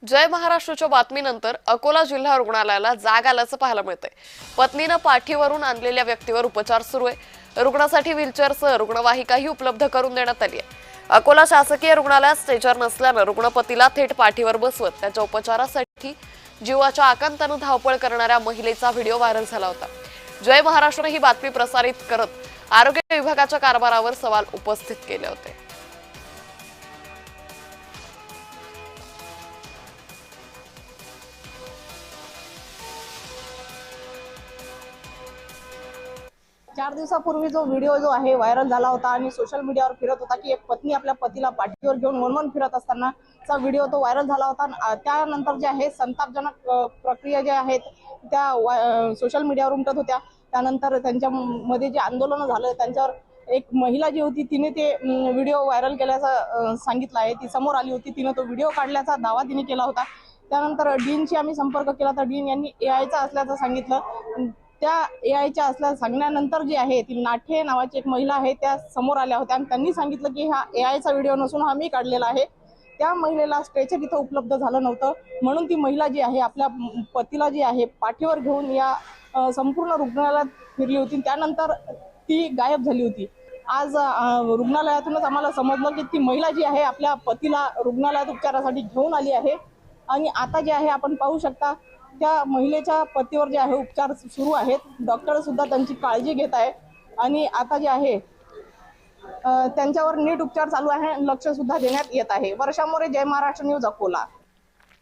जय महाराष्ट्राच्या बातमीनंतर अकोला जिल्हा रुग्णालयाला जाग आल्याचं पाहायला मिळतंय। पत्नीनं पाठीवरून आणलेल्या व्यक्तीवर उपचार सुरू आहे। रुग्णासाठी व्हीलचेअरसह रुग्णवाहिकाही उपलब्ध करून देण्यात आली आहे। अकोला शासकीय रुग्णालयात स्ट्रेचर नसल्यानं रुग्णपतीला थेट पाठीवर बसवत त्याच्या उपचारासाठी जीवाच्या आकांतानं धावपळ करणाऱ्या महिलेचा व्हिडिओ व्हायरल झाला होता। जय महाराष्ट्राने ही बातमी प्रसारित करत आरोग्य विभागाच्या कारभारावर सवाल उपस्थित केले होते। 4 दिवसापूर्वी जो व्हिडिओ जो आहे व्हायरल झाला होता आणि सोशल मीडियावर फिरत होता की एक पत्नी आपल्या पतीला पाठीवर घेऊन वणवण फिरत असतानाचा व्हिडिओ तो व्हायरल झाला होता। त्यानंतर जे आहे संतापजनक प्रक्रिया ज्या आहेत त्या सोशल मीडियावर उमटत होत्या। त्यानंतर त्यांच्यामध्ये जे आंदोलन झालं त्यांच्यावर एक महिला जी होती तिने ते व्हिडिओ व्हायरल केल्याचं सांगितलं आहे। ती समोर आली होती, तिने तो व्हिडिओ काढल्याचा दावा तिने केला होता। त्यानंतर डीनशी आम्ही संपर्क केला तर डीन यांनी एआयचा असल्याचं सांगितलं। त्या एआयच्या असल्या सांगण्यानंतर जी आहे ती नाठे नावाची एक महिला आहे त्या समोर आल्या होत्या आणि त्यांनी सांगितलं की हा एआयचा व्हिडिओ नसून हा मी काढलेला आहे। त्या महिलेला स्ट्रेचर इथं उपलब्ध झालं नव्हतं म्हणून ती महिला जी आहे आपल्या पतीला जी आहे पाठीवर घेऊन या संपूर्ण रुग्णालयात फिरली होती। त्यानंतर ती गायब झाली होती। आज रुग्णालयातूनच आम्हाला समजलं की ती महिला जी आहे आपल्या पतीला रुग्णालयात उपचारासाठी घेऊन आली आहे आणि आता जे आहे आपण पाहू शकता त्या महिलेच्या पतीवर जे आहे उपचार सुरू आहेत। डॉक्टर सुद्धा त्यांची काळजी घेत आहे आणि आता जे आहे त्यांच्यावर नीट उपचार चालू आहे, लक्ष सुद्धा देण्यात येत आहे। वर्षा मोरे, जय महाराष्ट्र न्यूज, अकोला।